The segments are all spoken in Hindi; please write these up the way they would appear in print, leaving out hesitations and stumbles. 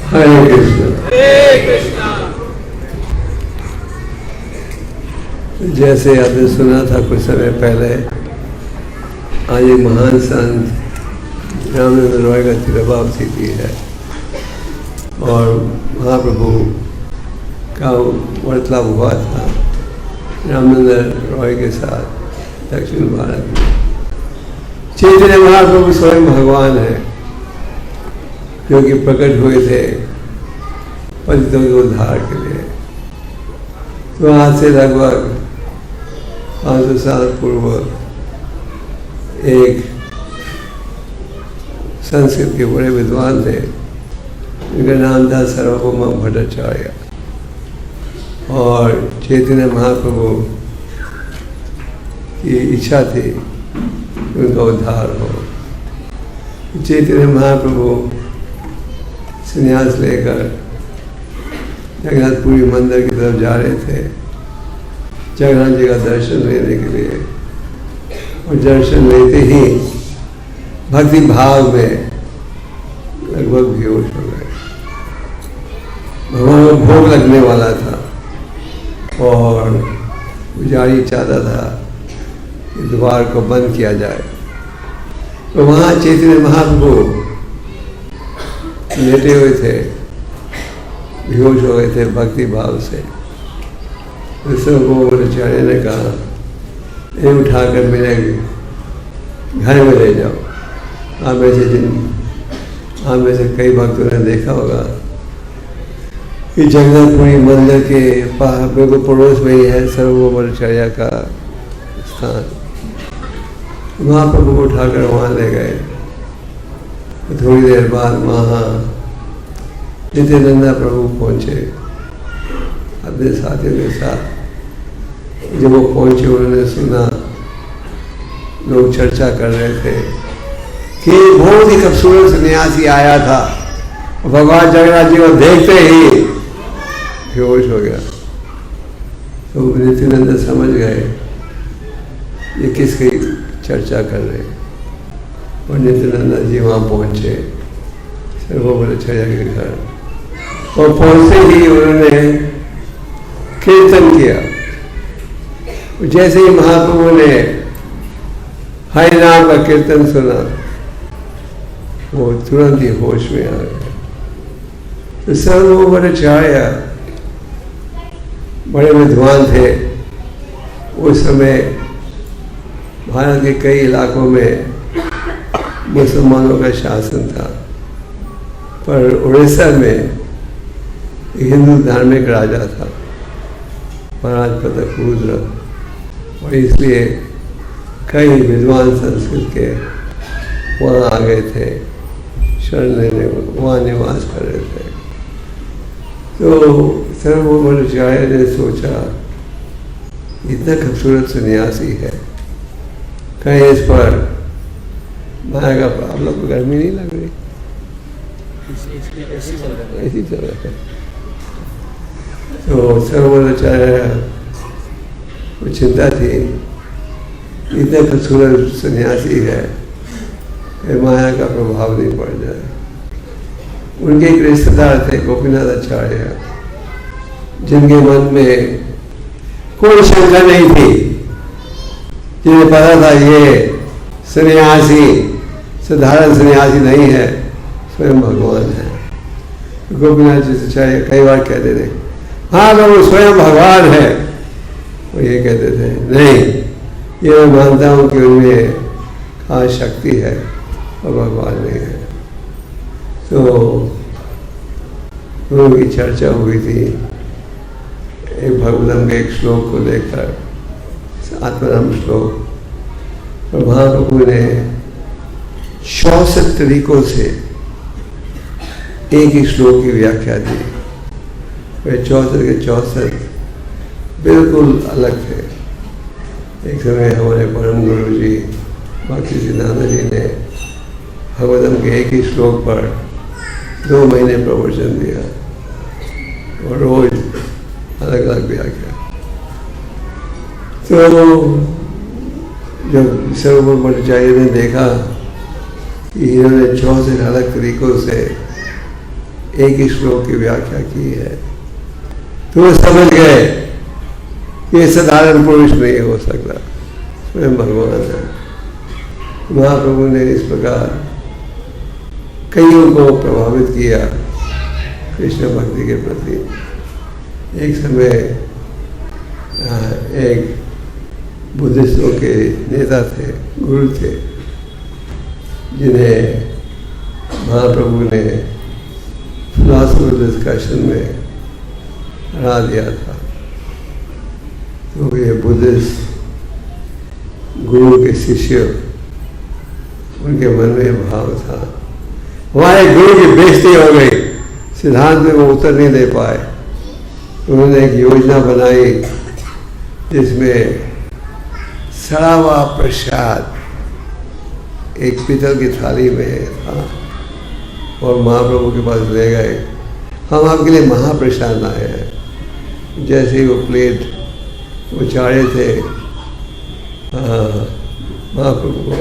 हरे कृष्ण। जैसे आपने सुना था कुछ समय पहले, आज एक महान संत रामचंद्र रॉय का तिरुभाव तिथि है और महाप्रभु का वार्तालाप हुआ था रामचंद्र रॉय के साथ दक्षिण भारत में। चैतन्य महाप्रभु स्वयं भगवान है जो कि प्रकट हुए थे पतितों के उद्धार के लिए। तो आज से लगभग 500 साल पूर्व एक संस्कृत के बड़े विद्वान थे जिनका नाम था सर्वभौम भट्टाचार्य, और चैतन्य महाप्रभु की इच्छा थी कि उनका उद्धार हो। चैतन्य महाप्रभु संन्यास लेकर जगन्नाथपुरी मंदिर की तरफ जा रहे थे जगन्नाथ जी का दर्शन लेने के लिए, और दर्शन लेते ही भक्ति भाव में लगभग बेहोश हो गए। भगवान को भोग लगने वाला था और पुजारी चाहता था कि द्वार को बंद किया जाए। तो वहाँ चैतन्य महाप्रभु लेटे हुए थे, बेहोश हो गए थे भक्ति भाव से। भट्टाचार्य ने कहा, ये उठाकर मेरे घर में ले जाओ। आप में से कई भक्तों ने देखा होगा कि जगन्नाथपुरी मंदिर के बिल्कुल पड़ोस में ही है सर्वभौम भट्टाचार्य का स्थान। वहाँ प्रभु को उठाकर वहाँ ले गए। थोड़ी देर बाद वहाँ नित्यानंद प्रभु पहुँचे अपने साथियों के साथ। जब वो पहुँचे उन्होंने सुना लोग चर्चा कर रहे थे कि बहुत ही खूबसूरत सन्यासी आया था, भगवान जगन्नाथ जी को देखते ही बेहोश हो गया। तो नित्यानंद समझ गए ये किसकी चर्चा कर रहे हैं, और नित्यानंद जी वहाँ पहुँचे सर्वभौम भट्टाचार्य के घर। और पहुँचते ही उन्होंने कीर्तन किया। जैसे ही महाप्रभु ने हरि नाम का कीर्तन सुना, वो तुरंत ही होश में आ गए। तो सर्वभौम भट्टाचार्य बड़े विद्वान थे। उस समय भारत के कई इलाकों में मुसलमानों का शासन था, पर उड़ीसा में हिंदू धार्मिक राजा था महाराज रुद्र, और इसलिए कई विद्वान संस्कृत के वहाँ आ गए थे शरण लेने, वहाँ निवास कर रहे थे। तो सर्वभौम भट्टाचार्य ने सोचा इतना खूबसूरत सन्यासी है, कहीं इस पर माया का। आप लोग को गर्मी नहीं लग रही? ऐसी चल रहा है। तो सर्वभौम भट्टाचार्य को चिंता थी, इतना खूबसूरत सन्यासी है, माया का प्रभाव नहीं पड़ जाए। उनके एक रिश्तेदार थे गोपीनाथ आचार्य, जिनके मन में कोई शंका नहीं थी, जिन्हें पता था ये सन्यासी साधारण सन्यासी नहीं है, स्वयं भगवान है। गोपीनाथ जी आचार्य कई बार कहते थे, हाँ वो स्वयं भगवान है। वो ये कहते थे, नहीं, ये मैं मानता हूँ कि उनमें खास शक्ति है और भगवान नहीं है। तो उनकी चर्चा हुई थी एक भगवतम के एक श्लोक को लेकर, आत्माराम श्लोक। और महाप्रभु ने 64 तरीकों से एक ही श्लोक की व्याख्या दी। वे 64 के 64 बिल्कुल अलग थे। एक समय हमारे परम गुरु जी भक्ति सिद्धांत जी ने भगवतम के एक ही श्लोक पर 2 महीने प्रवचन दिया, और रोज अलग अलग व्याख्या। तो जब सर्वभौम भट्टाचार्य ने देखा कि इन्होंने 64 अलग तरीकों से एक ही श्लोक की व्याख्या की है। तो वो समझ गए कि ये साधारण पुरुष नहीं हो सकता, स्वयं भगवान है। महाप्रभु ने इस प्रकार कईयों को प्रभावित किया कृष्ण भक्ति के प्रति। एक समय एक बुद्धिस्टों के नेता थे, गुरु थे, जिन्हें महाप्रभु ने फिलॉसफी डिस्कशन में हरा दिया था। तो ये बुद्धिस्ट गुरु के शिष्य, उनके मन में भाव था, हमारे गुरु की बेइज्जती हो गई, सिद्धांत में वो उत्तर नहीं दे पाए। उन्होंने एक योजना बनाई जिसमें सड़ा हुआ प्रसाद एक पीतल की थाली में था और महाप्रभु के पास ले गए, हम आपके लिए महाप्रसाद लाए हैं। जैसे ही वो प्लेट उचारे थे, महाप्रभु को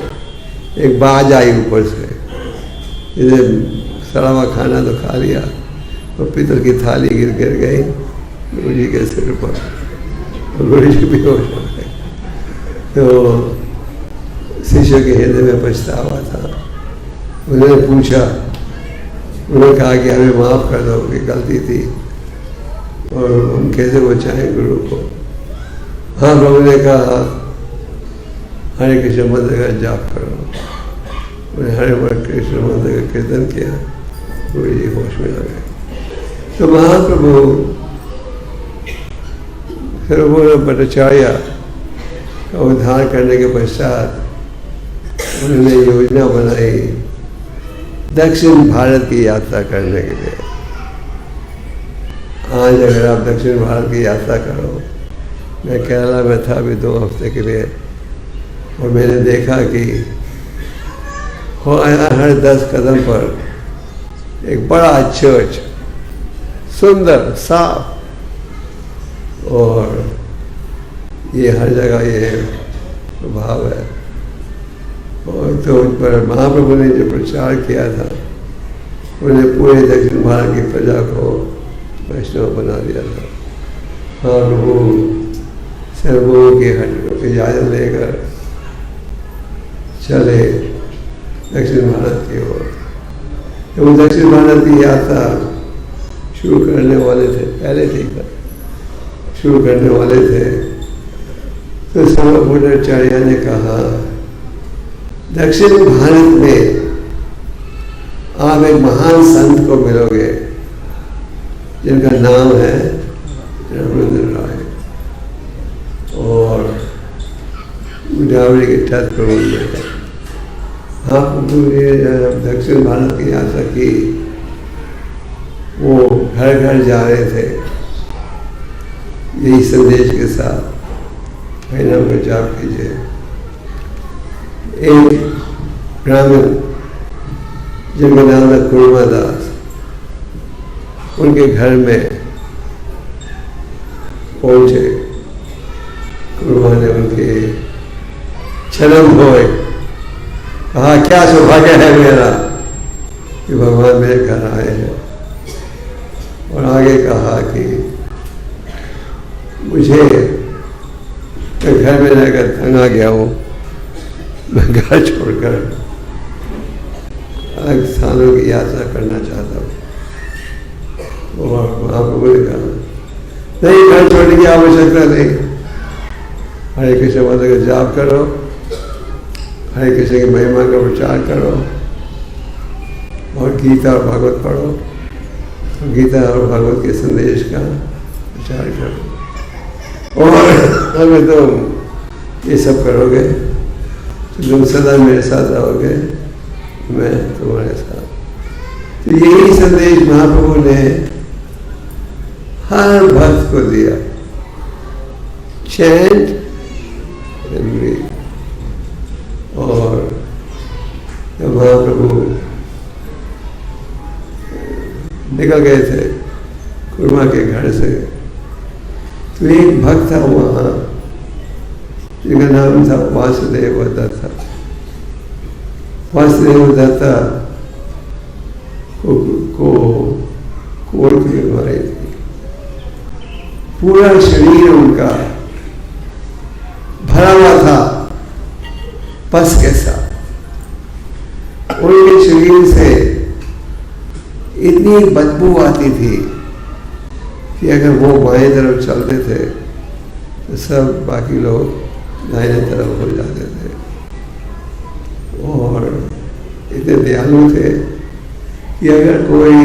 एक बाज आई ऊपर से, इसे सड़ा हुआ खाना तो खा लिया और पीतल की थाली गिर गई गुरु जी के सिर पर, गुरु जी बेहोश हो गए। तो शिष्य के हृदय में पछतावा था। उन्होंने पूछा, उन्होंने कहा कि हमें माफ़ कर दो कि गलती थी और हम कैसे बचाएं गुरु को। हाँ, प्रभु ने कहा हरे कृष्ण मंत्र का जाप करो। उन्हें हरे कृष्ण मंत्र का कीर्तन किया, गुरु जी होश में आ गए। तो महाप्रभु सर्वभूम भट्टाचार्य का उद्धार करने के पश्चात उन्होंने योजना बनाई दक्षिण भारत की यात्रा करने के लिए। आज अगर आप दक्षिण भारत की यात्रा करो, मैं केरला में था अभी 2 हफ्ते के लिए, और मैंने देखा कि हर 10 कदम पर एक बड़ा चर्च, सुंदर साफ, और ये हर जगह ये प्रभाव है। और तो उन पर महाप्रभु ने जो प्रचार किया था, उन्हें पूरे दक्षिण भारत की प्रजा को वैष्णव बना दिया था। महाप्रभु सर्वों की इजाज़त लेकर चले दक्षिण भारत की ओर। तो वो दक्षिण भारत की यात्रा शुरू करने वाले थे, पहले ठीक था, शुरू करने वाले थे, तो सर्वभूम भट्टाचार्य ने कहा दक्षिण भारत में आप एक महान संत को मिलोगे जिनका नाम है रामचंद्र राय, और गोदावरी के तट पर मिलेगा। आप जब दक्षिण भारत की यात्रा की, वो घर घर जा रहे थे यही संदेश के साथ, भाई नाम का जाप कीजिए। एक ब्राह्मण जिनका नाम है कुर्मा दास, उनके घर में पहुंचे। कुर्मा ने उनके चरण धोए, कहा क्या सौभाग्य है मेरा कि भगवान मेरे घर आए हैं, और आगे कहा कि मुझे घर में रहकर तंग आ गया हूँ, मैं घर छोड़कर अलग स्थानों की यात्रा करना चाहता हूँ। और महाप्रभु ने कहा नहीं, घर छोड़ने की आवश्यकता नहीं, हरे कृष्ण मंत्र का जाप करो, हरे कृष्ण की महिमा का प्रचार करो, और गीता और भागवत पढ़ो, और गीता और भागवत के संदेश का प्रचार करो, और अगर तुम ये सब करोगे तो तुम सदा मेरे साथ रहोगे, मैं तुम्हारे साथ। तो यही संदेश महाप्रभु ने हर भक्त को दिया, चैंट एंड रीड। और जब महाप्रभु निकल गए थे कुर्मा के घर से, तो एक भक्त था वहाँ जिनका नाम था वासुदेव दत्ता। वासुदेव दत्ता को की बीमारी थी। पूरा शरीर उनका भरा हुआ था पस के साथ। उनके शरीर से इतनी बदबू आती थी कि अगर वो बाएं तरफ चलते थे तो सब बाकी लोग दाहिने तरफ हो जाते थे। और इतने दयालु थे कि अगर कोई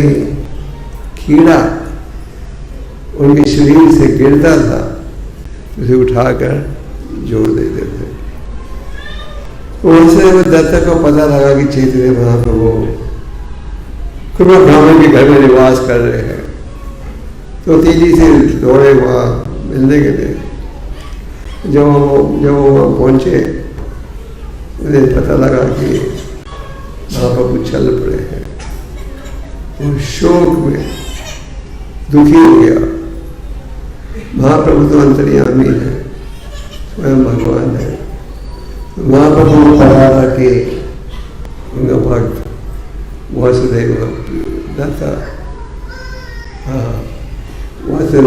कीड़ा उनके शरीर से गिरता था तो उसे उठाकर जोड़ देते थे। उनसे वो दत्तक को पता लगा कि चैतन्य महाप्रभु कृपा ब्राह्मण के घर में निवास कर रहे हैं, तो तेजी से दौड़े वहाँ मिलने के लिए। जब वो वहाँ पहुँचे उन्हें पता लगा कि महाप्रभु चल पड़े हैं। वो शोक में दुखी हो गया। महाप्रभु तो अंतर्यामी है, स्वयं भगवान है। महाप्रभु को पता था कि उनका भक्त वासुदेव दत्ता वासुदेव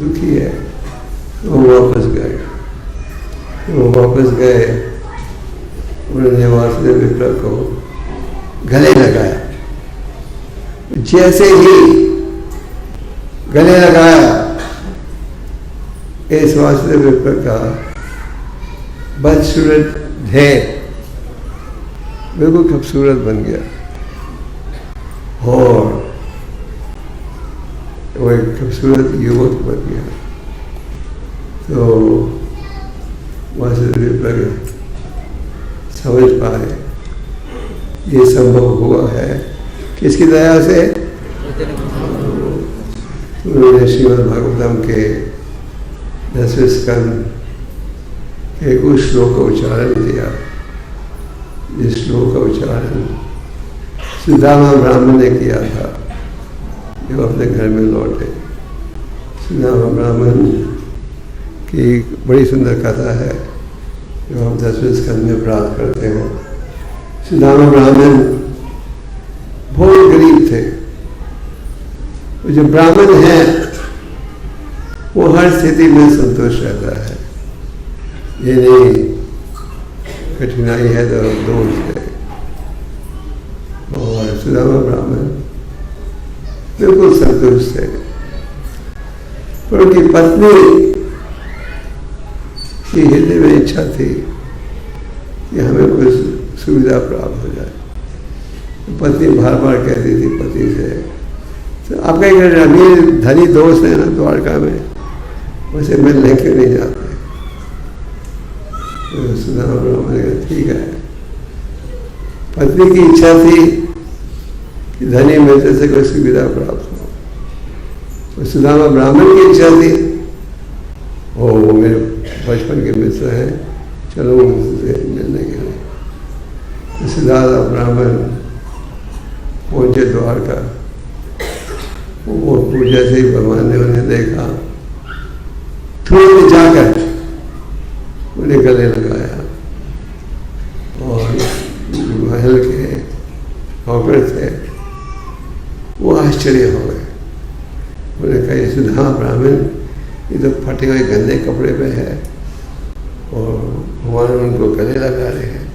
दुखी है। वो वापस गए। उन्होंने वासुदेव विप्र को गले लगाया। जैसे ही गले लगाया, इस वासुदेव विप्र का बदसूरत ध्येय बिल्कुल खूबसूरत बन गया और वो एक खूबसूरत युवक बन गया। तो वासुदेव विप्र समझ पाए ये संभव हुआ है किसकी दया से। उन्होंने श्रीमद् भागवतम के 10वें स्कंद के उस श्लोक का उच्चारण किया जिस श्लोक का उच्चारण सुदामा ब्राह्मण ने किया था जो अपने घर में लौटे। सुदामा ब्राह्मण की बड़ी सुंदर कथा है जो हम 10वें स्कंद में प्राप्त करते हैं। सुदामा ब्राह्मण बहुत गरीब थे। जो ब्राह्मण है वो हर स्थिति में संतुष्ट रहता है। ये नहीं कठिनाई है तो दोष है। और सुदामा ब्राह्मण बिल्कुल संतुष्ट है। पर उनकी पत्नी की हृदय में इच्छा थी कि हमें कुछ सुविधा प्राप्त हो जाए। तो पत्नी बार बार कहती थी पति से, तो आपका एक अमीर धनी दोस्त है ना द्वारका में, वैसे मिलने क्यों नहीं जाते। तो सुदामा ब्राह्मण ने कहा ठीक है। पत्नी की इच्छा थी कि धनी मिलने से कोई सुविधा प्राप्त हो। तो सुदामा ब्राह्मण की इच्छा थी वो मेरे बचपन के मित्र हैं, चलो उनसे मिलने के लिए। तो सुदामा ब्राह्मण पहुंचे द्वारका। वो पूजा से ही भगवान ने उन्हें देखा, तुरंत जाकर उन्हें गले लगाया और महल के नौकर थे वो आश्चर्य हो गए। उन्हें कहा सुदामा ब्राह्मण ये तो फटे हुए गंदे कपड़े पे है और भगवान उनको गले लगा रहे हैं।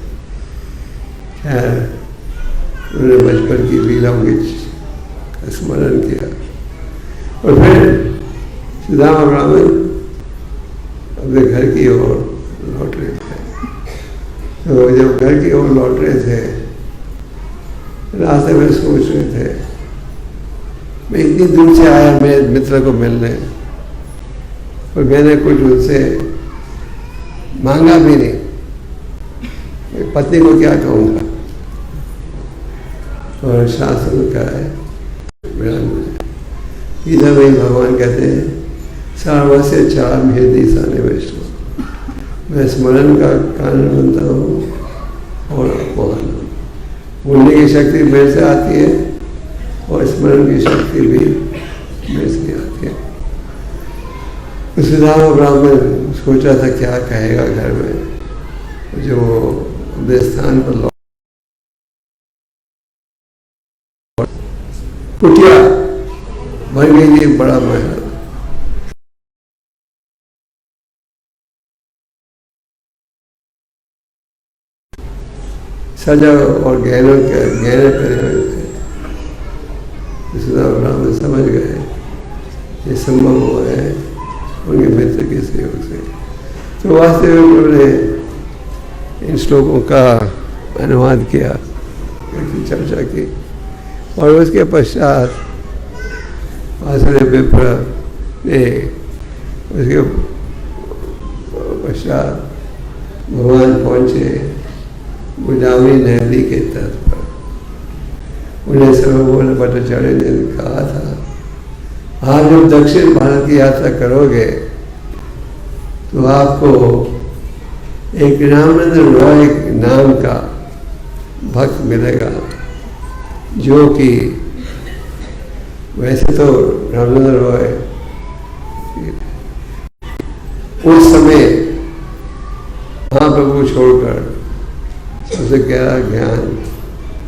खैर उन्होंने बचपन की लीलाओं का स्मरण किया और फिर सुदामा ब्राह्मण अपने घर की ओर लौट रहे थे। तो जब घर की ओर लौट रहे थे रास्ते में सोच रहे थे मैं इतनी दूर से आया मेरे मित्र को मिलने और मैंने कुछ उनसे मांगा भी नहीं, मैं पत्नी को क्या कहूँगा। और शास्त्र में कहा है इधर वही भगवान कहते हैं सर्वस्य चार भेदी साने वैष्णव, मैं स्मरण का कारण बनता हूँ और अपमान। बोलने की शक्ति मेरे से आती है और स्मरण की शक्ति भी मेरे से आती है। सुदामा ब्राह्मण सोचा था क्या कहेगा घर में। जो अपने स्थान पर उठिया बन गई एक बड़ा महल। सजा और गहरे पहने हुए थे। ब्राह्मण समझ गए ये संभव हुआ है उनके मित्र के सहयोग से। तो वास्तव में उन्होंने इन श्लोकों का अनुवाद किया, चर्चा की, और उसके पश्चात वासुदेव विप्र ने उसके पश्चात भगवान पहुँचे गोदावरी नदी के तट पर। उन्हें सर्वभौम भट्टाचार्य ने कहा था आप जब दक्षिण भारत की यात्रा करोगे तो आपको एक रामनंद रॉय नाम का भक्त मिलेगा, जो कि वैसे तो रामनंद रॉय उस समय महाप्रभु छोड़कर सबसे गहरा ज्ञान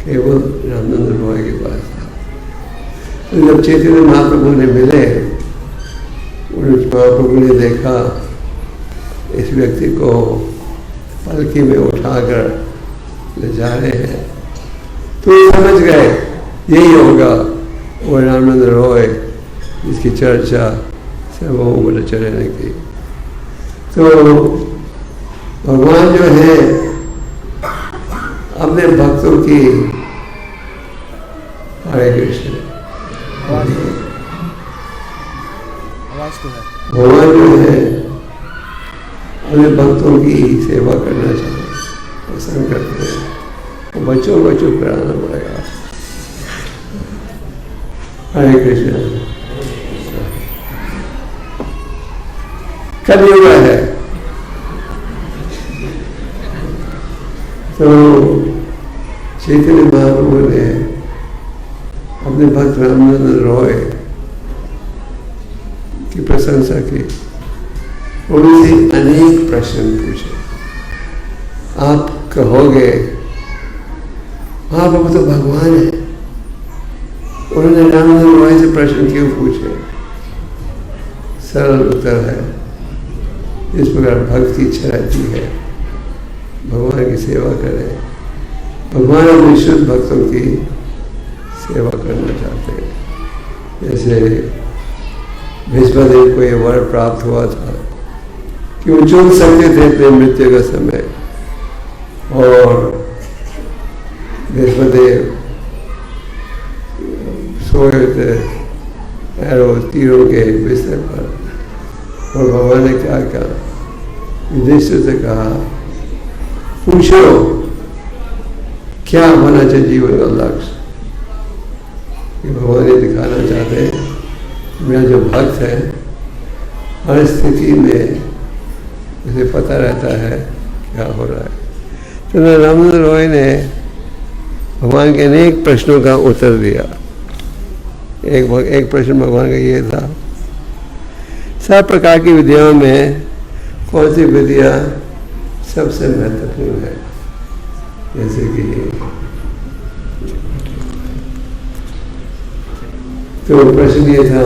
केवल रामनंद रॉय के पास था। तो जब चैतन्य महाप्रभु ने मिले, महाप्रभु ने देखा इस व्यक्ति को पलकी में उठाकर ले जा रहे हैं, तो समझ गए यही होगा वो रामनंद रॉय जिसकी चर्चा सर्वभौम भट्टाचार्य ने की। तो भगवान जो है अपने भक्तों की, हरे कृष्ण, भगवान जो है अपने भक्तों की सेवा करना पसंद करते हैं। तो बच्चों को चुप कराना पड़ेगा। हरे कृष्ण। कलयुग है तो चैतन्य महाप्रभु ने अपने भक्त रामनंद रॉय की प्रशंसा की, उनसे अनेक प्रश्न पूछे। आप कहोगे महाप्रभु तो भगवान है, उन्होंने रामनंद रॉय से प्रश्न क्यों पूछे? सरल उत्तर है, इस प्रकार भक्त की इच्छा रहती है भगवान की सेवा करें। भगवान अपने शुद्ध भक्तों की सेवा करना चाहते हैं। जैसे भीष्मदेव को यह वर प्राप्त हुआ था कि वो चुन सकते थे अपने मृत्यु का समय, और भीष्मदेव सोए थे एरो तीरों के बिस्तर पर, और भगवान ने क्या कहा? युधिष्ठिर से कहा पूछो क्या होना चाहिए जीवन का लक्ष्य। कि भगवान ये दिखाना चाहते हैं मेरा जो भक्त है हर स्थिति में उसे पता रहता है क्या हो रहा है। तो रामनंद रॉय ने भगवान के अनेक प्रश्नों का उत्तर दिया। एक प्रश्न भगवान का ये था, सब प्रकार की विद्याओं में कौन सी विद्या सबसे महत्वपूर्ण है? जैसे कि तो प्रश्न ये था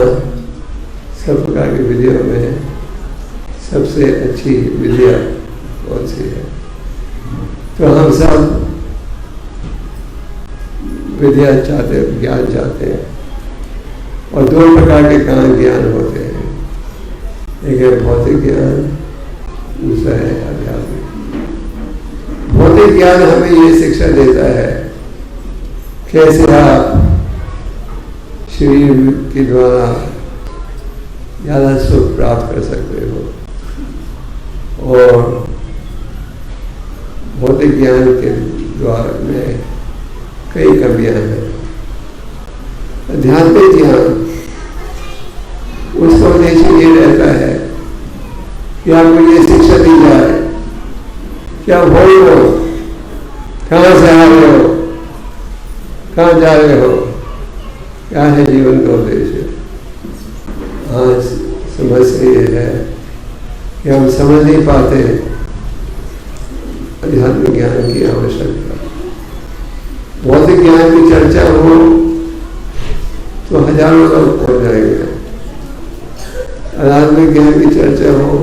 सब प्रकार की विद्याओं में सबसे अच्छी विद्या कौन सी है? तो हम सब विद्या चाहते हैं, ज्ञान चाहते हैं, और दो प्रकार के ज्ञान होते हैं, एक है भौतिक ज्ञान, दूसरा है आध्यात्मिक। भौतिक ज्ञान हमें ये शिक्षा देता है कैसे आप शरीर के द्वारा ज़्यादा सुख प्राप्त कर सकते हो, और भौतिक ज्ञान के द्वारा में कई कमियां हैं। आध्यात्मिक ज्ञान उसका उद्देश्य ये रहता है कि आपको ये शिक्षा दी जाए क्या हो, कहाँ से आ रहे हो, कहाँ जा रहे हो, क्या है जीवन का उद्देश्य। आज समस्या ये है कि हम समझ नहीं पाते आध्यात्मिक ज्ञान की आवश्यकता। भौतिक ज्ञान की चर्चा हो तो हजारों लोग जाएंगे। आध्यात्मिक ज्ञान की चर्चा हो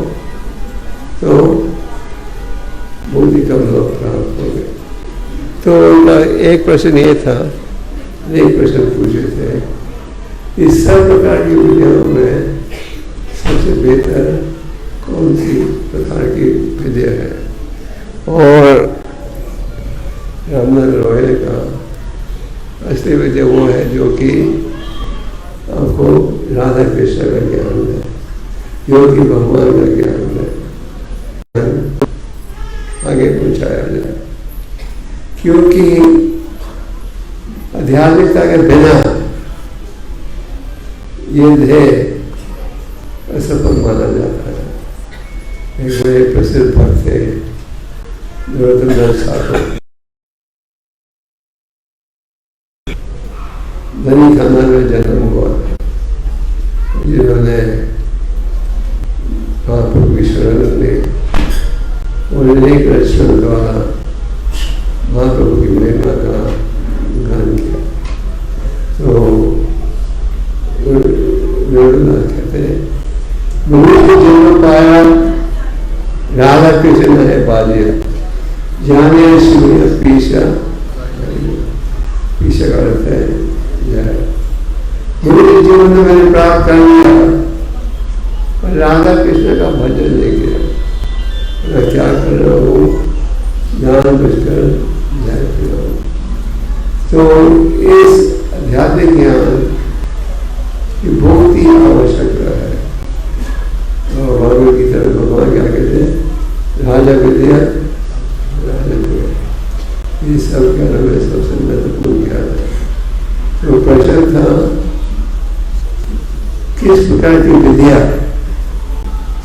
तो बहुत ही कम लोग प्राप्त हो गए। तो उनका एक प्रश्न ये था, एक प्रश्न पूछे थे, इस सब प्रकार की विद्याओं में सबसे बेहतर कौन सी प्रकार की विद्या है? और रामनाथ रॉय ने कहा असली विद्या वो है जो कि आपको राधा कृष्ण का ज्ञान है, जो कि भगवान का ज्ञान है, आगे पहुंचाया जाए। क्योंकि आध्यात्मिकता के बिना ये ध्येय असफल माना जाता है। एक बड़े प्रसिद्ध भक्त थे नरोत्तमदास ठाकुर, धनी खानदान में जन्म हुआ, जिन्होंने महाप्रभु की शरण ली और अनेक रचना द्वारा महाप्रभु की महिमा का गान किया। तो नरोत्तमदास कहते हैं, मनुष्य जन्म पाया राधा कृष्ण है बालिया, जाने सूर्य पीछा, पीछे का अर्थ है मेरे जीवन में मैंने प्राप्त कर लिया, पर राधा कृष्ण का भजन नहीं किया। मैं क्या कर रहा हूँ, जान बुझकर जाए फिर। तो इस आध्यात्मिक ज्ञान की बहुत ही आवश्यकता है। और भगवद गीता में भगवान क्या कहते हैं, राजा विद्या राजा विद्या, ये सब ज्ञान में सबसे महत्वपूर्ण ज्ञान है। तो प्रश्न था किस प्रकार की विद्या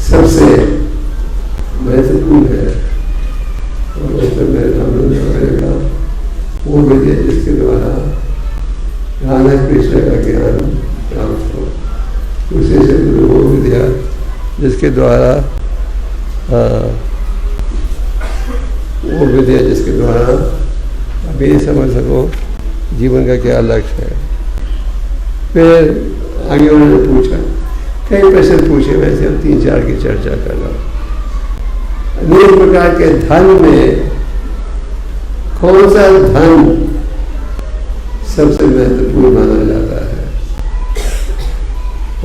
सबसे महत्वपूर्ण है? और उसमें रामनाथ का वो विद्या जिसके द्वारा राधा कृष्ण का ज्ञान प्राप्त हो, उसे से वो विद्या जिसके द्वारा वो विद्या जिसके द्वारा आप ये समझ सको जीवन का क्या लक्ष्य है। फिर आगे उन्होंने पूछा, कई प्रश्न पूछे, वैसे हम 3-4 की चर्चा कर रहा हूँ। अनेक प्रकार के धन में कौन सा धन सबसे महत्वपूर्ण माना जाता है?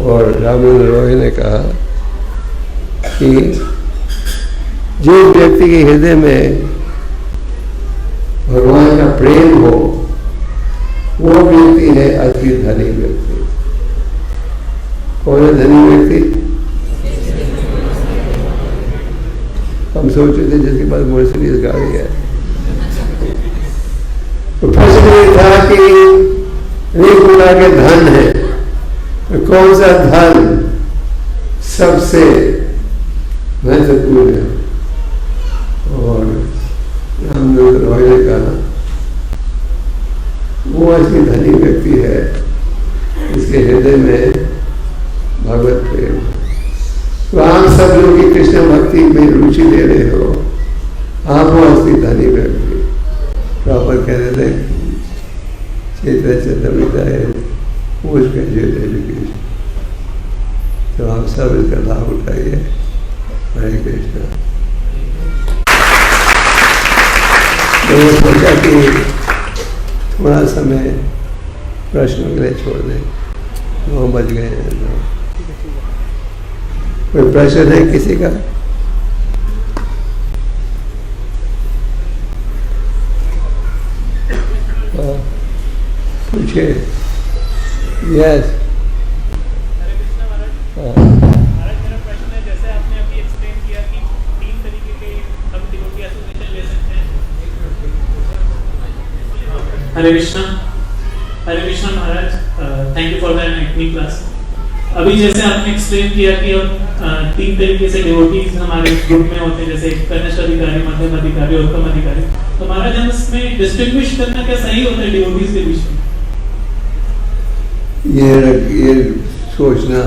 और रामनाथ रॉय ने कहा कि जो व्यक्ति के हृदय में भगवान का प्रेम हो वो व्यक्ति है असली धनी व्यक्ति। कौन है धनी व्यक्ति? हम सोचते थे जिसके पास मर्सिडीज गाड़ी है। तो प्रश्न ये था कि अनेक प्रकार के धन है, तो कौन सा धन सबसे महत्वपूर्ण है? और रामनाथ रॉय ने कहा वो असली धनी व्यक्ति है इसके हृदय में भगवत प्रेम। तो आप सब लोग की कृष्ण भक्ति में रुचि ले रहे हो, आप वो असली धनी व्यक्ति। प्रॉपर कह रहे थे चेतन है पोस्ट ग्रेजुएट एजुकेशन। तो आप सब इसका लाभ उठाइए। हरे कृष्णा। तो सोचा कि थोड़ा समय प्रश्नों के लिए छोड़ दें, 9 बज गए हैं। कोई प्रश्न है किसी का? पूछिए। Yes. Hare Krishna Maharaj, thank you for the enlightening class. अभी जैसे आपने एक्सप्लेन किया कि अब 3 तरीके से डिवोटीज हमारे ग्रुप में होते हैं, जैसे कनिष्ठ अधिकारी, मध्यम अधिकारी और उत्तम अधिकारी। तो महाराज हम इसमें डिस्टिंग्विश करना क्या सही होता है डिवोटीज के बीच में? ये सोचना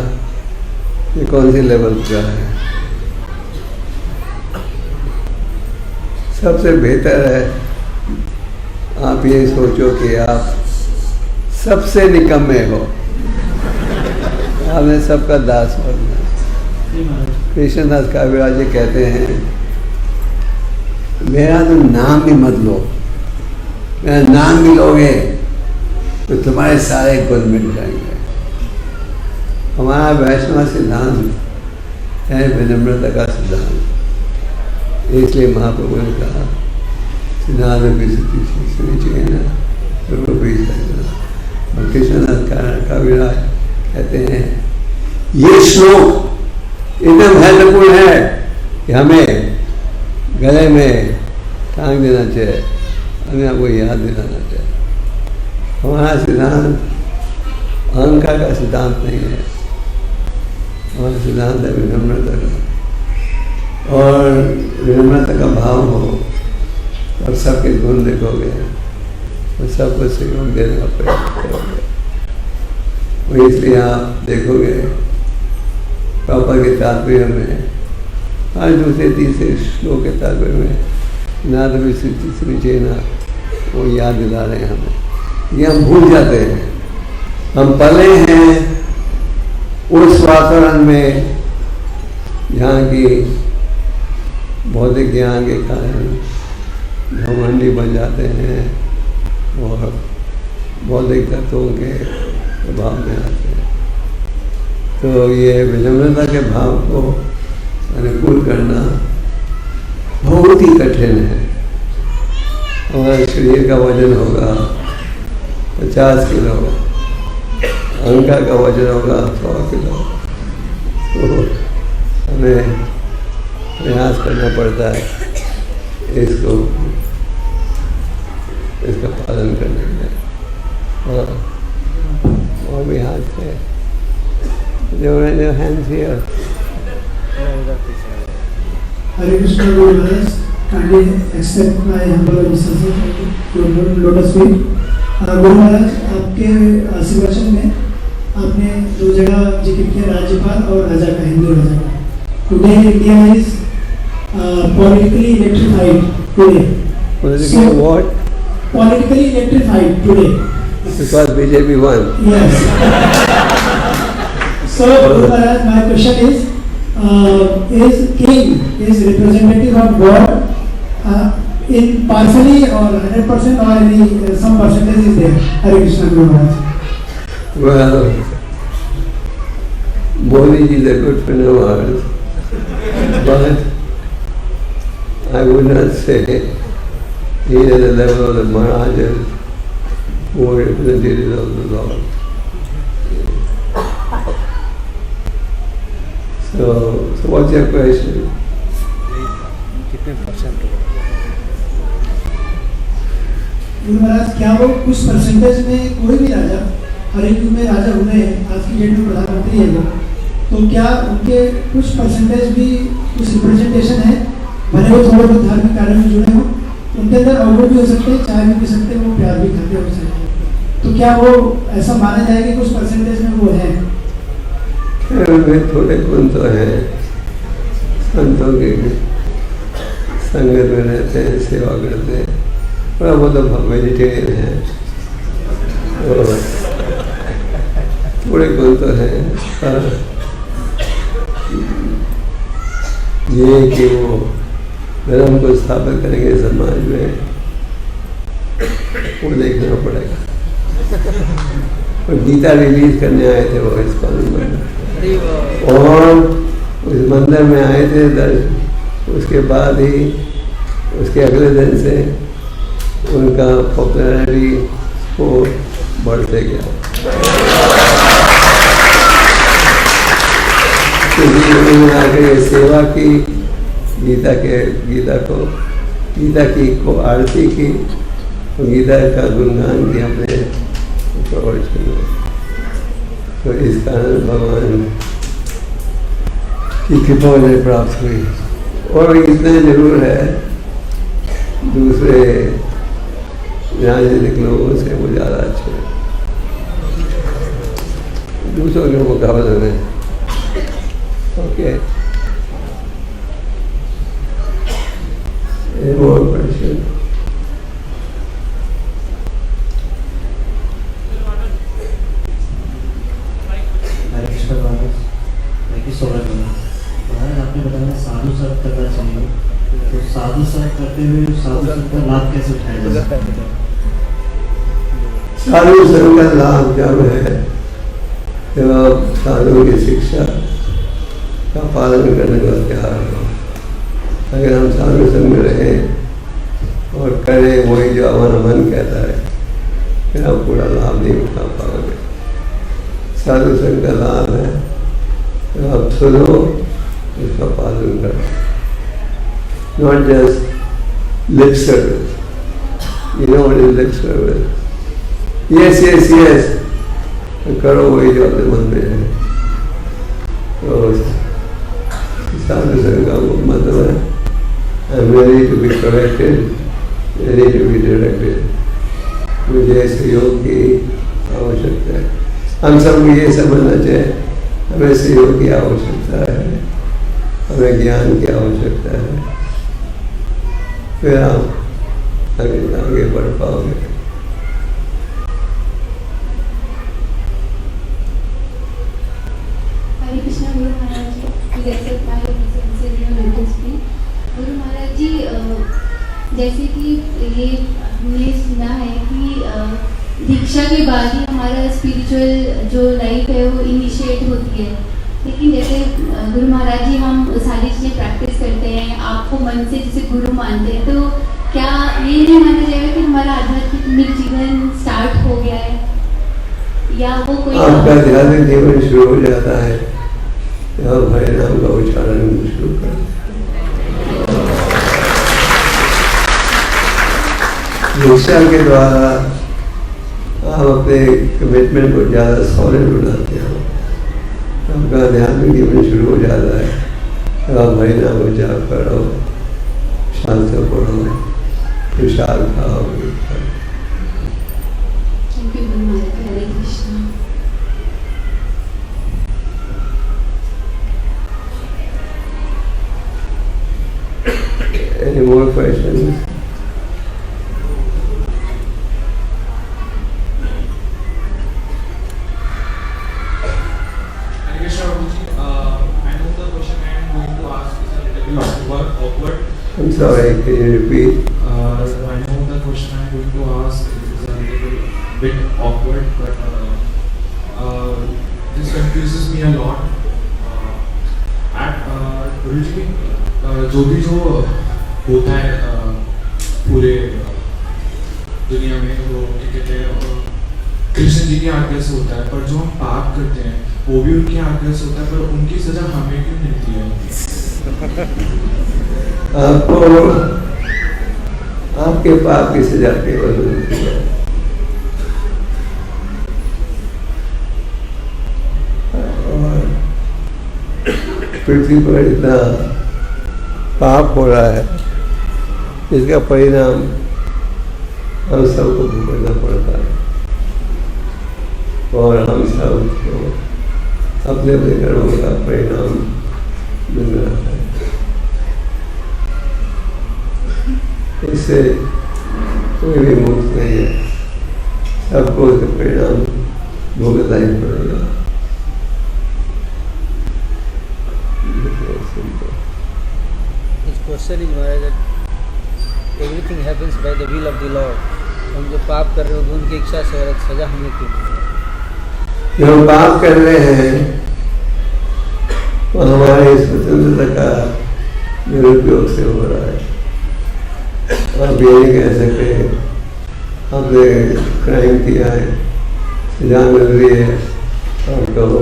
ये कौन से लेवल का है। सबसे बेहतर है आप ये सोचो कि आप सबसे निकम्मे हो। हमें सबका दास बनना है। जी महाराज। कृष्णदास काविराज जी कहते हैं, मेरा तो नाम भी मत लो, मेरा नाम भी लोगे तो तुम्हारे सारे गुण मिट जाएंगे। हमारा वैष्णव सिद्धांत है विनम्रता का सिद्धांत। इसलिए महाप्रभु ने कहा सिद्धांत चाहिए ना, कृष्णदास काविराज कहते हैं ये श्लोक इतना महत्वपूर्ण है कि हमें गले में टांग देना चाहिए, हमें आपको याद दिलाना चाहिए। हमारा सिद्धांत अहंकार का सिद्धांत नहीं है, हमारा सिद्धांत है विनम्रता का। और विनम्रता का भाव हो और सबके गुण देखोगे और सबको सहयोग देने का प्रयास करोगे। और इसलिए आप देखोगे पापा के तात्पर्य में, आज दूसरे तीसरे श्लोक के तात्पर्य में ना तो विस्मृति ना वो याद दिला रहे हैं हमें। ये हम भूल जाते हैं, हम पले हैं उस वातावरण में जहाँ की भौतिक ज्ञान के कारण घमंडी बन जाते हैं और बौद्धिक तत्वों के प्रभाव में आते हैं। तो ये विनम्रता के भाव को अनुकूल करना बहुत ही कठिन है। हमारे शरीर का वजन होगा 50 किलो, अहंकार का वजन होगा 100 किलो, तो हमें प्रयास करना पड़ता है इसका पालन करने में। और भी हाथ है जो hands here. Hare Krishna Guru Maharaj, kindly accept my humble obeisance to lotus feet. Guru Maharaj, आपके आशीर्वचन में आपने दो जगह जिक्र किया, राज्यपाल और राजा का, हिंदू राजा का। Today India is politically electrified today. Politically what? Politically electrified today. Because BJP won. Yes. So Guru Maharaj, my question is king is representative of God in partially or 100% or any some percentage is there? Hare Krishna Guru Maharaj. Well, Modi ji is a good friend of ours, but I would not say he is at the level of the Maharajas who are representatives of the Lord. So what's your question? Guru Maharaj, क्या वो कुछ परसेंटेज में कोई भी राजा, हर एक में राजा हुए हैं, आज की डेट में प्रधानमंत्री है लोग, तो क्या उनके कुछ परसेंटेज भी कुछ रिप्रेजेंटेशन है, भले वो थोड़े बहुत धार्मिक कार्य में जुड़े हों, उनके अंदर अवगुण भी हो सकते हैं, चाय भी पी सकते हैं, वो प्यार भी खाते हो सकते हैं, तो क्या वो ऐसा माना जाए कि कुछ परसेंटेज में वो है? उनमें थोड़े गुण तो हैं, संतों के संगत में रहते हैं, सेवा करते हैं, और वो तो वेजिटेरियन है, और थोड़े गुण तो हैं। ये कि वो धर्म को स्थापित करेंगे समाज में, वो देखना पड़ेगा। और गीता रिलीज करने आए थे वो इस मंदिर में, और उस मंदिर में आए थे उसके बाद ही उसके अगले दिन से उनका पॉपुलैरिटी को बढ़ते गया, क्योंकि उन्होंने आके सेवा की, गीता की को आरती की, और गीता का गुणगान किया अपने प्रवचन में। तो इस कारण भगवान की कृपा उन्हें प्राप्त हुई। और इतना जरूर है, दूसरे राजनीतिक लोगों से वो ज़्यादा अच्छे हैं, दूसरों के मुकाबले में। Okay, more question? Hare Krishna Maharaj. एक सवाल है। महाराज आपने बताया साधु संग करना चाहिए, तो साधु संग करते हुए साधु संग का लाभ कैसे उठाया जा सकता है? साधु संग का लाभ जब है जब आप साधु की शिक्षा का पालन करने का तैयार हो। अगर हम साधु संग में रहें और करें वही जो हमारा मन कहता है, फिर आप पूरा लाभ नहीं उठा पाओगे। साधु संग का लाभ है तो आप सुनो, उसका पालन करो, not just lip service. You know what is lip service? Yes yes yes, तो करो वही जो अपने मन में है। तो साधु संग का मतलब है I am ready to be corrected, ready to be directed. मुझे सहयोग की आवश्यकता है। हम सबको ये समझना चाहिए, हमें सहयोग की आवश्यकता है, हमें ज्ञान की आवश्यकता है, फिर आप आगे बढ़ पाओगे। हरे कृष्णा गुरु महाराज जी, गुरु महाराज जी, जैसे कि ये हमने सुना है कि दीक्षा के बाद ही हमारा स्पिरिचुअल जो लाइफ है वो इनिशिएट होती है, लेकिन जैसे गुरु महाराज जी हम सारी चीज़ें प्रैक्टिस करते हैं, आपको मन से जैसे गुरु मानते हैं, तो क्या ये नहीं माना जाएगा कि हमारा आध्यात्मिक जीवन स्टार्ट हो गया है, या वो कोई आपका आध्यात्मिक जीवन शुरू हो जाता है जब हरे नाम का उच्चारण शुरू कर। दीक्षा के द्वारा आप अपने कमिटमेंट को ज़्यादा सॉलिड बनाते हो, आपका आध्यात्मिक जीवन शुरू हो जाता है। जब आप हरे नाम को जाप करो, शांत पढ़ो, प्रसाद खाओ। Thank you Guru Maharaj. Hare Krishna. Any more questions? I'm sorry, can you repeat? I know the question I'm going to ask is a little bit awkward, but this confuses me a lot. Guruji, जो भी जो होता है पूरे दुनिया में, वो क्या कहते हैं, कृष्ण जी की आज्ञा से होता है, पर जो हम पाप करते हैं वो भी उनकी आज्ञा से होता है, पर उनकी सजा हमें क्यों मिलती है? आपको आपके पाप की सजा केवल मिलती है। और पृथ्वी पर इतना पाप हो रहा है, इसका परिणाम हम सबको भुगतना पड़ता है, और हम सबको अपने अपने कर्मों का परिणाम मिल रहा है। इससे कोई भी मुक्त नहीं है, सबको उसका परिणाम भुगतना ही पड़ेगा। His question is Maharaj that everything happens by the will of the Lord. हम जो पाप कर रहे हो उनकी इच्छा से सजा हमें क्यों? जो हम पाप कर रहे हैं वो हमारे स्वतंत्रता का दुरुपयोग से हो रहा है। आप ये नहीं कह सकते आपने क्राइम किया है, सजा मिल रही है, और कहो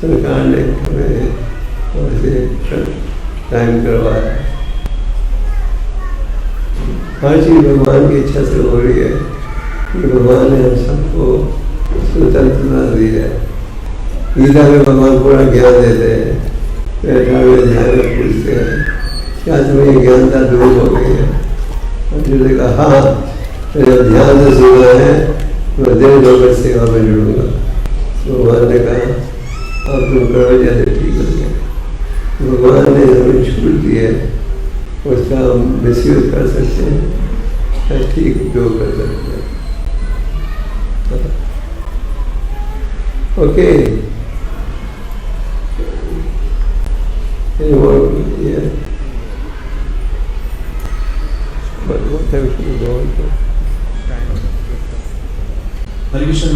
सरकार ने हमें क्राइम करवाया। हर चीज़ भगवान की इच्छा से हो रही है कि भगवान ने हम सबको स्वतंत्रता दी है। गीता में भगवान पूरा ज्ञान देते हैं, फिर 18वें अध्याय में पूछते हैं क्या तुम्हें ज्ञानता दूर हो गई है? अर्जुन ने कहा हाँ, मैं जब ध्यान से सुना है तो देर होकर सेवा में जुड़ूंगा। तो भगवान ने कहा अब तुम करो जैसे ठीक हो गया। भगवान ने हमें छूट दी है, उसका हम मिसयूज कर सकते हैं, ठीक उपयोग कर सकते हैं। ओके, है। हरे कृष्ण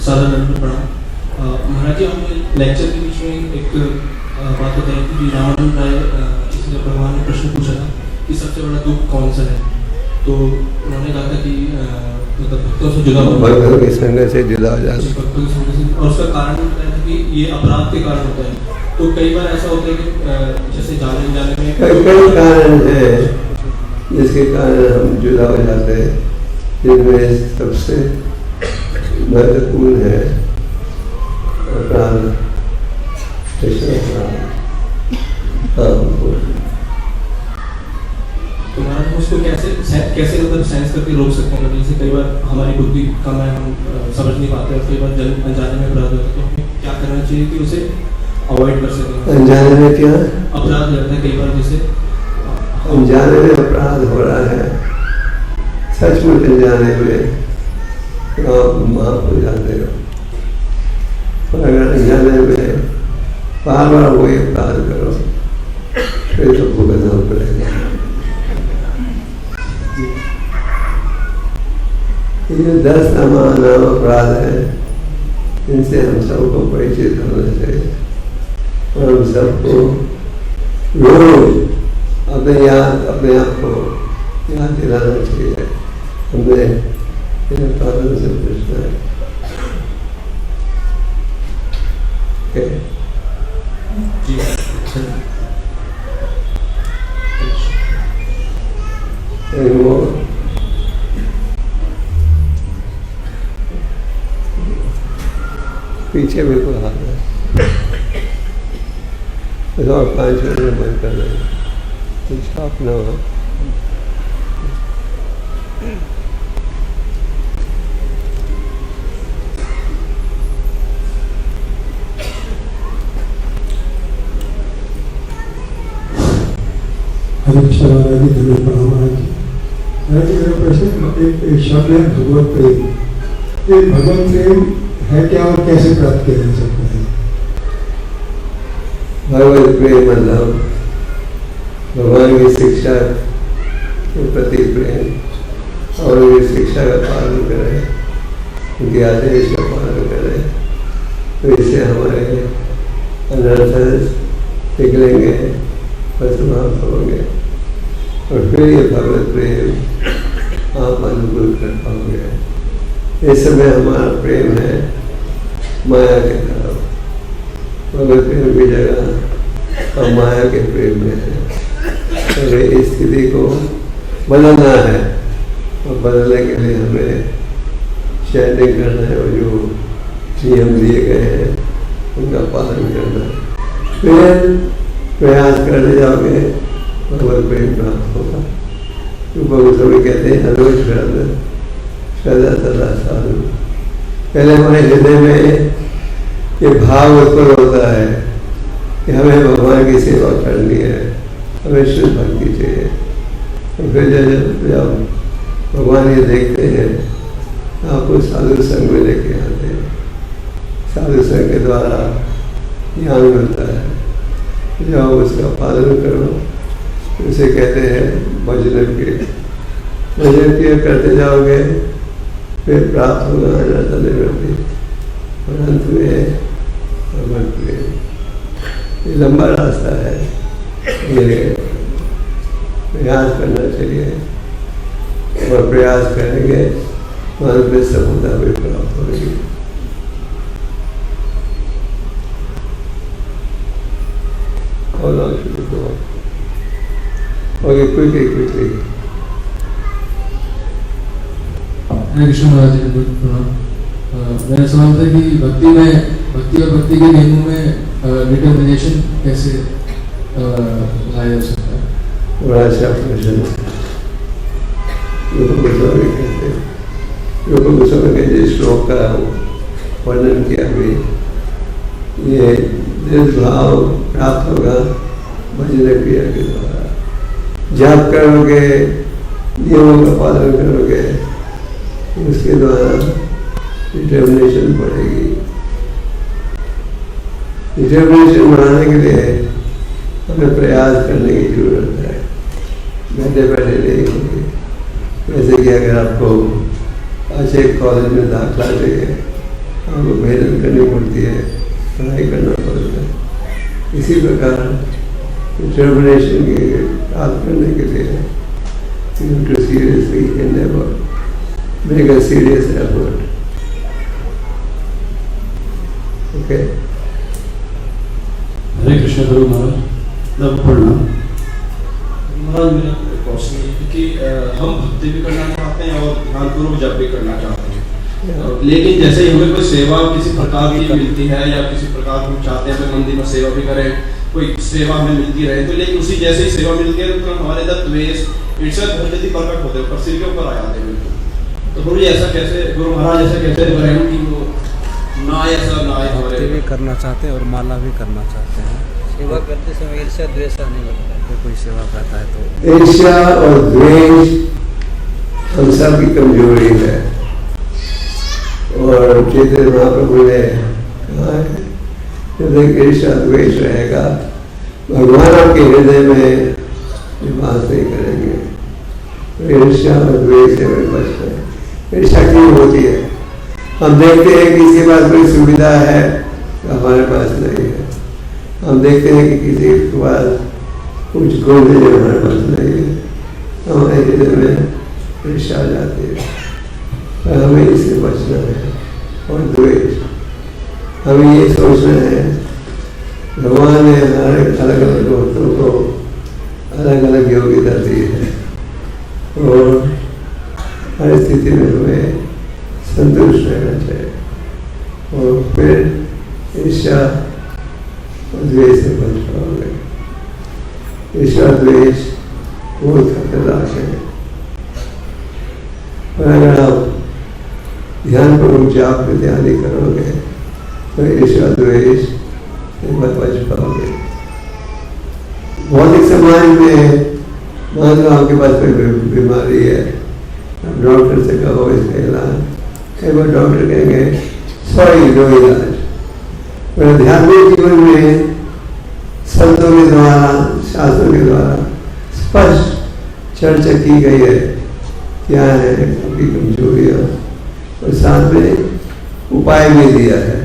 सारा प्रणाम। महाराज जी, हम लेक्चर के बीच में एक बात बताई थी कि रावण राय इसने भगवान ने प्रश्न पूछा था कि सबसे बड़ा दुख कौन सा है, तो उन्होंने कहा था कि मतलब भक्तों से जुदा होना, भक्तों के संग से जुदा हो जाना, भक्तों के संग से, और उसका कारण बताया था कि ये अपराध के कारण होता है। तो कई बार ऐसा होता है कि जैसे जाने में कई कारण है जिसके कारण हम जुदा हो जाते हैं, जिनमें सबसे महत्वपूर्ण है अपराध, तो महाराज हम उसको कैसे मतलब साइंस करके रोक सकते हैं? जैसे कई बार हमारी बुद्धि कम है, हम समझ नहीं पाते, और कई बार अनजाने में अपराध होता है, तो हमें क्या करना चाहिए कि उसे अवॉइड कर सकें? अनजाने में क्या अपराध रहता है कई बार, जैसे अनजाने में अपराध हो रहा है, सचमुच अनजाने में आप माफ हो जाते हो। और अगर अनजाने में बार बार वही अपराध करो फिर तो भुगतना पड़ेगा। ये 10 नाम अपराध है, इनसे हम सबको परिचित होना चाहिए और हम सबको रोज अपने आप को याद दिलाना चाहिए। हमें पालन से पूछना है। जी वो पीछे बिल्कुल हाथ है, और 5 मिनट में बंद कर दें, कुछ आप ना हो। हरे कृष्ण महाराज जी, धन्यवाद प्रणाम महाराज जी। महाराज जी, मेरा प्रश्न एक शब्द है भगवत प्रेम। ये भगवत प्रेम है क्या और कैसे प्राप्त किया जा सकता है? भगवत प्रेम मतलब भगवान की शिक्षा के प्रति प्रेम और उनकी शिक्षा का पालन करें, उनके आदेश का पालन करें, तो इससे हमारे अनर्थ निकलेंगे, पशुभाव होंगे, और फिर ये भगवत प्रेम आप अनुभव कर पाओगे। इस समय हमारा प्रेम है माया के तरफ, भगवत प्रेम की जगह हम माया के प्रेम में है। तो इस स्थिति को बदलना है, और बदलने के लिए हमें चैनिंग करना है, और जो नियम दिए गए हैं उनका पालन करना है। फिर प्रयास करते जाओगे, भगवत प्रेम प्राप्त होगा। तो बहुत समय कहते हैं हरोज सदा सदा साधु। पहले हमारे हृदय में ये भाव उत्पन्न होता है कि हमें भगवान की सेवा करनी है, हमें शुद्ध भक्ति चाहिए। और फिर जब भगवान ये देखते हैं आपको साधु संग में लेके आते हैं, साधु संग के द्वारा ज्ञान मिलता है, जब उसका पालन करो, उसे कहते हैं भजन के। भजन के करते जाओगे फिर प्राप्त होगा अनर्थ निवृत्ति, और अंत में भगवत प्रेम। ये लंबा रास्ता है, ये प्रयास करना चाहिए, और प्रयास करेंगे वहाँ पे सफलता भी प्राप्त होगी। Hold on to the door. Okay, quickly. हरे कृष्ण महाराज जी, प्रणाम। मेरा सवाल था कि भक्ति और भक्ति के नियमों में डिटर्मिनेशन कैसे लाया जा सकता है? बड़ा अच्छा प्रश्न। गोस्वामी के जिस श्लोक का वर्णन किया भी, ये दिल भाव प्राप्त होगा भजन क्रिया के द्वारा। जाप करोगे, नियमों का पालन करोगे, उसके द्वारा डिटर्मिनेशन बढ़ेगी। डिटर्मिनेशन बढ़ाने के लिए हमें प्रयास करने की जरूरत है, बैठे बैठे नहीं होगी। जैसे कि अगर आपको अच्छे कॉलेज में दाखिला चाहिए, आपको मेहनत करनी पड़ती है, पढ़ाई करना पड़ता है। इसी प्रकार डिटर्मिनेशन की प्राप्त करने के लिए to seriously endeavor, make a serious effort. Okay? हरे कृष्ण गुरु महाराज, नव प्रणाम महाराज। मेरा क्वेश्चन ये है कि हम भक्ति भी करना चाहते हैं और ध्यानपूर्वक जप भी करना चाहते हैं, लेकिन जैसे ही हमें कोई सेवा किसी प्रकार की मिलती है या किसी प्रकार हम चाहते हैं कि मंदिर में सेवा भी करें, कोई सेवा हमें मिलती रहे, तो लेकिन उसी जैसे ही सेवा मिलती है तो हमारे अंदर द्वेष ईर्ष्या बहुत जल्दी प्रकट होते हैं, सिर के ऊपर आ जाते हैं बिल्कुल। तो गुरु जी ऐसा कैसे, गुरु महाराज ऐसा कैसे करें कि वो ना ऐसा ना हमारे भी करना चाहते हैं और माला भी करना चाहते हैं। सेवा करते समय ईर्ष्या द्वेष नहीं लगता है, कोई सेवा करता है तो ईर्ष्या और द्वेष हम सब की कमजोरी है। और चैतन्य महाप्रभु ने कहा है जब ईर्ष्या द्वेष रहेगा भगवान आपके हृदय में निवास नहीं करेंगे। तो ईर्ष्या और द्वेष से हमें बचना है। ईर्ष्या क्यों होती है? हम देखते हैं कि किसी के पास कोई सुविधा है तो हमारे पास नहीं है। हम देखते हैं कि किसी के पास कुछ गुण है जो हमारे पास नहीं है, हमारे हृदय में ईर्ष्या आ जाती है। तो हमें इससे बचना है। और द्वेष, हमें ये सोचना है भगवान ने हमारे अलग अलग दोस्तों को अलग अलग योग्यता दी है और हर स्थिति में हमें संतुष्ट रहना चाहिए। और फिर ईर्ष्या और द्वेष से बच पाओगे। ईर्ष्या द्वेष बहुत खतरनाक है। और अगर आप ध्यान पूर्वक जाप में ध्यान ही करोगे तो ईर्ष्या द्वेष से बच पाओगे। भौतिक समाज में मान लो आपके पास कोई बीमारी है, आप डॉक्टर से कहो इसका इलाज, कई बार डॉक्टर कहेंगे सॉरी नो इलाज। पर आध्यात्मिक जीवन में संतों के द्वारा, शास्त्रों के द्वारा स्पष्ट चर्चा की गई है क्या है आपकी कमजोरियाँ, और साथ में उपाय भी दिया है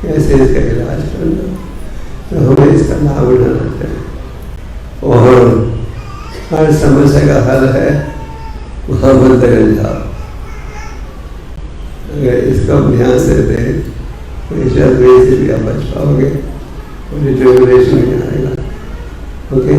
कैसे इसका इलाज करना। तो हमें इसका लाभ उठाना चाहिए और हर समस्या का हल है वहाँ मंदिर जाओ। अगर इसका ध्यान से दें तो ईर्ष्या द्वेष से भी आप बच पाओगे और डिटर्मिनेशन भी आएगा। ओके।